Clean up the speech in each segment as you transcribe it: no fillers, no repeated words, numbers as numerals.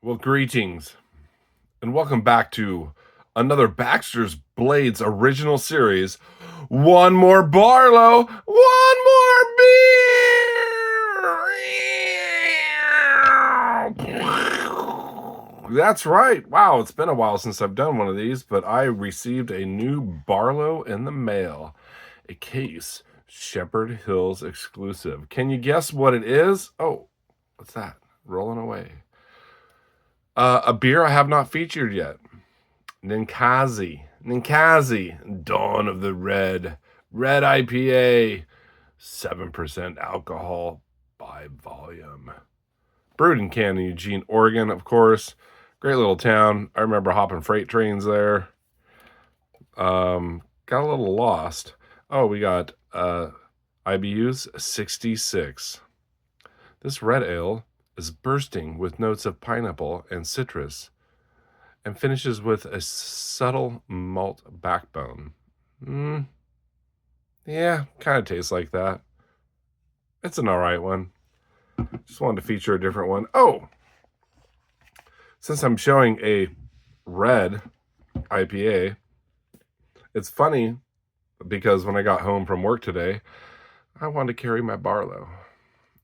Well, greetings and welcome back to another Baxter's Blades original series. One more Barlow, one more beer. That's right. Wow, it's been a while since I've done one of these, but I received a new Barlow in the mail. A case, Shepherd Hills exclusive. Can you guess what it is? Oh, what's that? Rolling away. A beer I have not featured yet. Ninkasi, Dawn of the Red IPA, 7% alcohol by volume. Brewed in Canton, Eugene, Oregon, of course. Great little town. I remember hopping freight trains there. Got a little lost. Oh, we got IBUs 66. This red ale is bursting with notes of pineapple and citrus, and finishes with a subtle malt backbone. Yeah, kind of tastes like that. It's an alright one. Just wanted to feature a different one. Oh, since I'm showing a red IPA, it's funny because when I got home from work today, I wanted to carry my Barlow.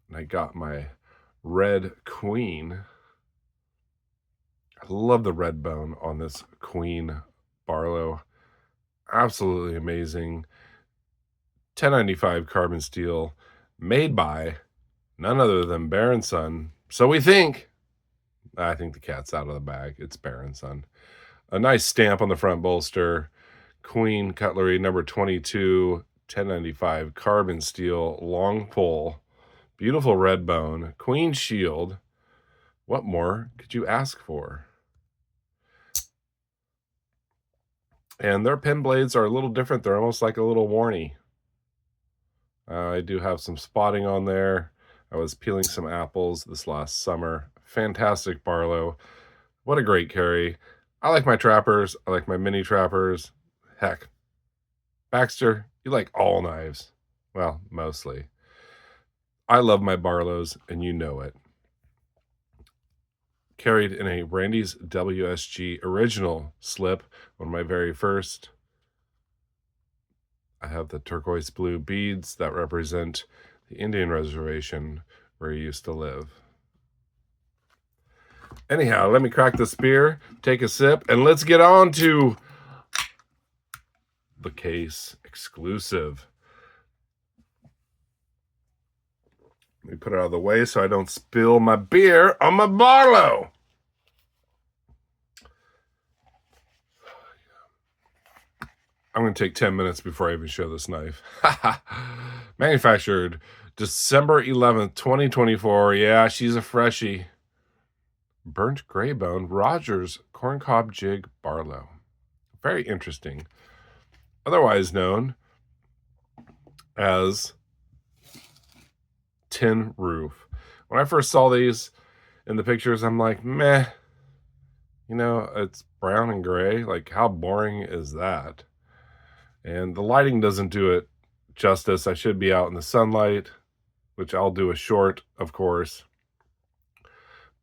And I got my Red Queen. I love the red bone on this Queen Barlow. Absolutely amazing. 1095 carbon steel, made by none other than Bear & Son. So we think. I think the cat's out of the bag. It's Bear & Son. A nice stamp on the front bolster. Queen Cutlery number 22, 1095 carbon steel, long pull. Beautiful red bone. Queen shield. What more could you ask for? And their pen blades are a little different. They're almost like a little warny. I do have some spotting on there. I was peeling some apples this last summer. Fantastic Barlow. What a great carry. I like my trappers. I like my mini trappers. Heck, Baxter, you like all knives. Well, mostly. I love my Barlows, and you know it. Carried in a Randy's WSG original slip, one of my very first. I have the turquoise blue beads that represent the Indian reservation where he used to live. Anyhow, let me crack this beer, take a sip, and let's get on to the case exclusive. Let me put it out of the way so I don't spill my beer on my Barlow. I'm going to take 10 minutes before I even show this knife. Manufactured December 11th, 2024. Yeah, she's a freshie. Burnt gray bone, Rogers Corncob Jig Barlow. Very interesting. Otherwise known as Tin Roof. When I first saw these in the pictures, I'm like, meh. You know, it's brown and gray. Like, how boring is that? And the lighting doesn't do it justice. I should be out in the sunlight, which I'll do a short, of course.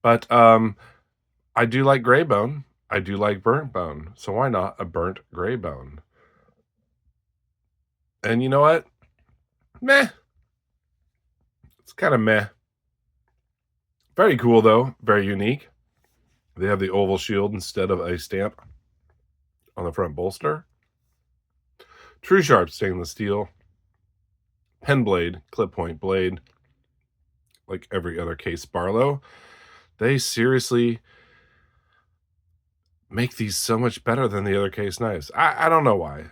But I do like gray bone. I do like burnt bone. So why not a burnt gray bone? And you know what? Meh. It's kind of meh. Very cool, though. Very unique. They have the oval shield instead of a stamp on the front bolster. True sharp stainless steel. Pen blade, clip point blade. Like every other case Barlow. They seriously make these so much better than the other case knives. I don't know why.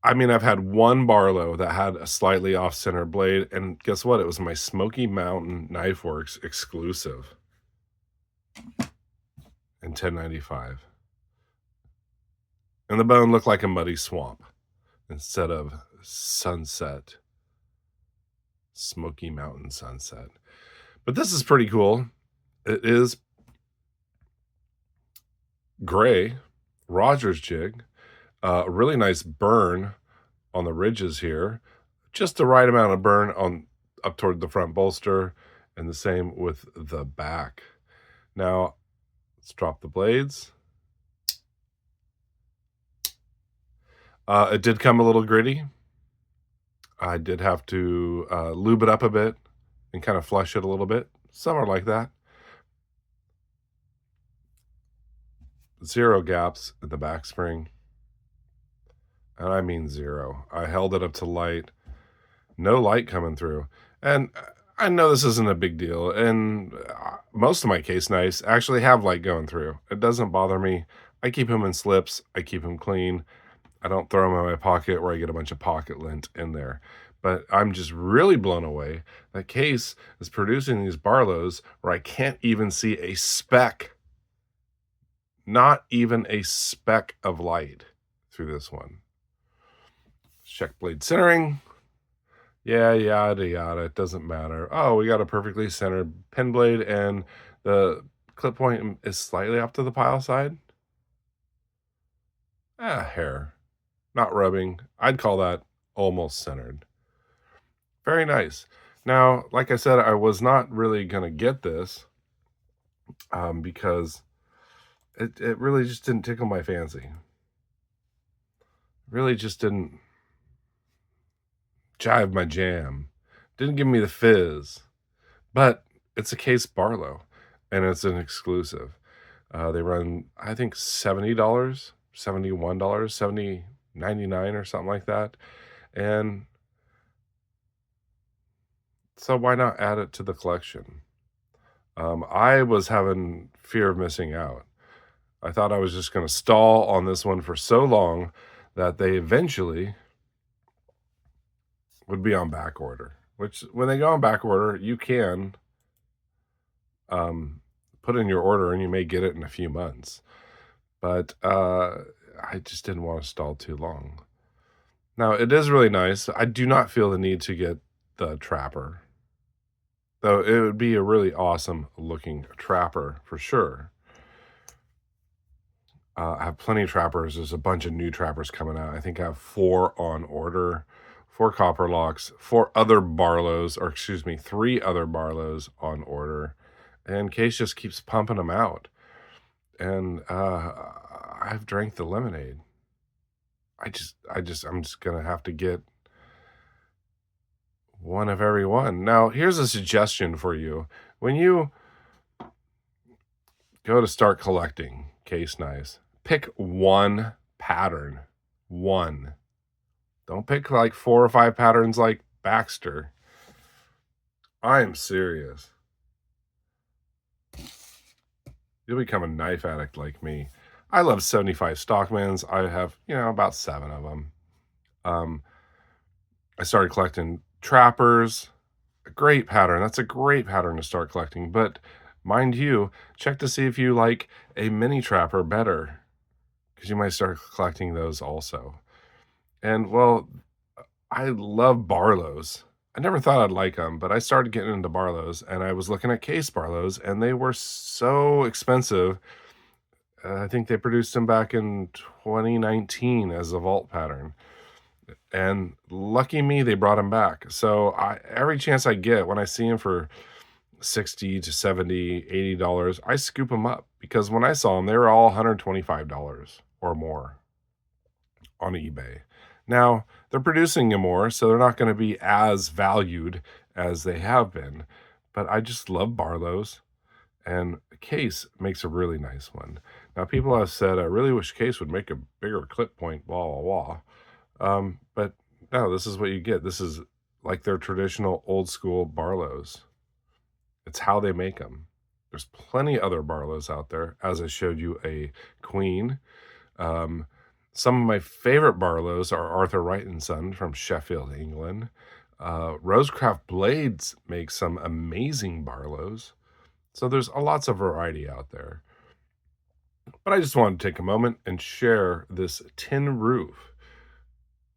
I mean, I've had one Barlow that had a slightly off-center blade, and guess what? It was my Smoky Mountain Knife Works exclusive in 1095. And the bone looked like a muddy swamp instead of sunset. Smoky Mountain sunset. But this is pretty cool. It is gray, Rogers jig, a really nice burn on the ridges here, just the right amount of burn on up toward the front bolster, and the same with the back. Now, Let's drop the blades. It did come a little gritty. I did have to lube it up a bit and kind of flush it a little bit. Some are like that. Zero gaps in the back spring. And I mean zero. I held it up to light, no light coming through. And I know this isn't a big deal. And most of my case knives actually have light going through. It doesn't bother me. I keep them in slips, I keep them clean. I don't throw them in my pocket where I get a bunch of pocket lint in there. But I'm just really blown away that Case is producing these Barlows where I can't even see a speck, not even a speck of light through this one. Check blade centering. Yeah, yada, yada. It doesn't matter. Oh, we got a perfectly centered pen blade, and the clip point is slightly off to the pile side. Hair. Not rubbing. I'd call that almost centered. Very nice. Now, like I said, I was not really going to get this because it really just didn't tickle my fancy. Really just didn't jive my jam. Didn't give me the fizz. But it's a Case Barlow, and it's an exclusive. They run, I think, $70, $71, $70.99 or something like that. And so why not add it to the collection? I was having fear of missing out. I thought I was just going to stall on this one for so long that they eventually would be on back order. Which, when they go on back order, you can put in your order and you may get it in a few months. But I just didn't want to stall too long. Now, it is really nice. I do not feel the need to get the Trapper, though it would be a really awesome looking Trapper for sure. I have plenty of Trappers. There's a bunch of new Trappers coming out. I think I have 4 on order, 4 copper locks, 4 other Barlows, or excuse me, 3 other Barlows on order. And Case just keeps pumping them out. And I've drank the lemonade. I'm just gonna have to get one of every one. Now, here's a suggestion for you. When you go to start collecting case knives, pick one pattern. One. Don't pick like 4 or 5 patterns like Baxter. I am serious. You'll become a knife addict like me. I love 75 Stockmans. I have, about 7 of them. I started collecting Trappers. A great pattern. That's a great pattern to start collecting. But mind you, check to see if you like a mini Trapper better, because you might start collecting those also. And, well, I love Barlows. I never thought I'd like them, but I started getting into Barlows, and I was looking at Case Barlows, and they were so expensive. I think they produced them back in 2019 as a vault pattern. And lucky me, they brought them back. So every chance I get, when I see them for $60 to $70, $80, I scoop them up, because when I saw them, they were all $125 or more on eBay. Now, they're producing them more, so they're not going to be as valued as they have been. But I just love Barlows, and Case makes a really nice one. Now, people have said, I really wish Case would make a bigger clip point, blah, blah, blah. But no, this is what you get. This is like their traditional old school Barlows. It's how they make them. There's plenty other Barlows out there. As I showed you, a Queen. Some of my favorite Barlows are Arthur Wright & Son from Sheffield, England. Rosecraft Blades make some amazing Barlows. So there's lots of variety out there. But I just wanted to take a moment and share this tin roof,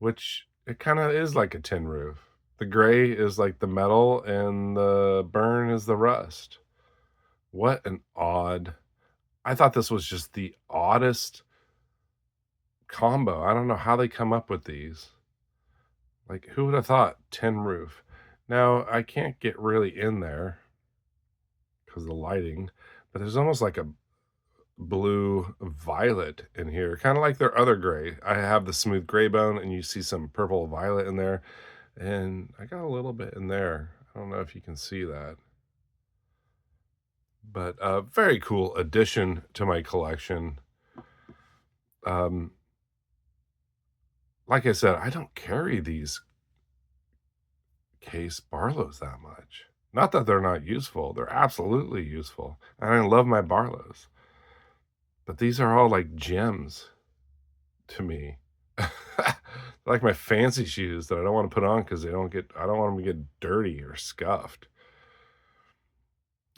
which it kind of is like a tin roof. The gray is like the metal and the burn is the rust. What an odd... I thought this was just the oddest combo. I don't know how they come up with these. Like, who would have thought tin roof? Now, I can't get really in there because of the lighting, but there's almost like blue violet in here, kind of like their other gray. I have the smooth gray bone, and you see some purple violet in there, and I got a little bit in there. I don't know if you can see that, but a very cool addition to my collection. Um, like I said, I don't carry these case Barlows that much. Not that they're not useful, they're absolutely useful, and I love my Barlows, but these are all like gems to me. Like my fancy shoes that I don't wanna put on because I don't want them to get dirty or scuffed.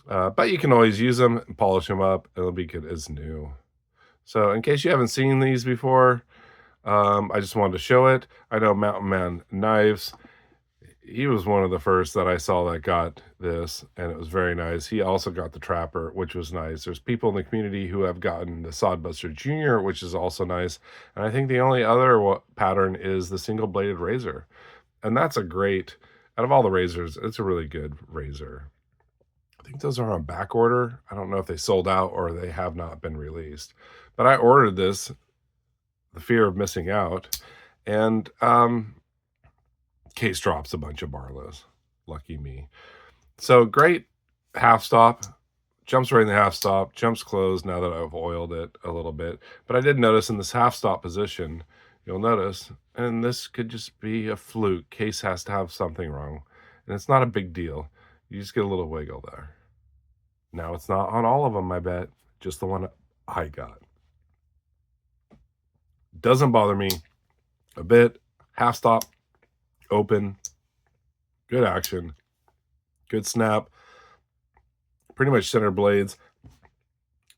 But you can always use them and polish them up, and they'll be good as new. So in case you haven't seen these before, I just wanted to show it. I know Mountain Man Knives, he was one of the first that I saw that got this, and it was very nice. He also got the Trapper, which was nice. There's people in the community who have gotten the Sodbuster Junior, which is also nice. And I think the only other pattern is the single-bladed razor. And that's a great, out of all the razors, it's a really good razor. I think those are on back order. I don't know if they sold out or they have not been released. But I ordered this, the fear of missing out, and case drops a bunch of Barlows. Lucky me. So great half stop. Jumps right in the half stop. Jumps closed now that I've oiled it a little bit. But I did notice in this half stop position, you'll notice, and this could just be a fluke. Case has to have something wrong. And it's not a big deal. You just get a little wiggle there. Now it's not on all of them, I bet. Just the one I got. Doesn't bother me a bit. Half stop. Open, good action, good snap, pretty much center blades,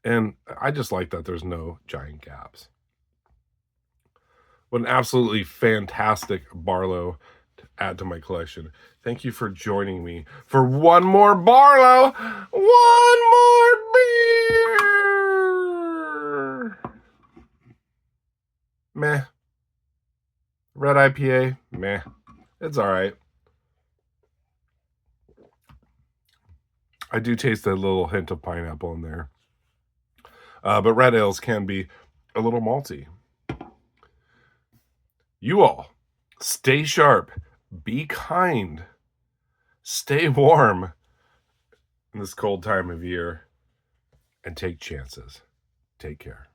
and I just like that there's no giant gaps. What an absolutely fantastic Barlow to add to my collection. Thank you for joining me for one more Barlow, one more beer. Meh. Red IPA, meh. It's all right. I do taste a little hint of pineapple in there. But red ales can be a little malty. You all, stay sharp, be kind, stay warm in this cold time of year, and take chances. Take care.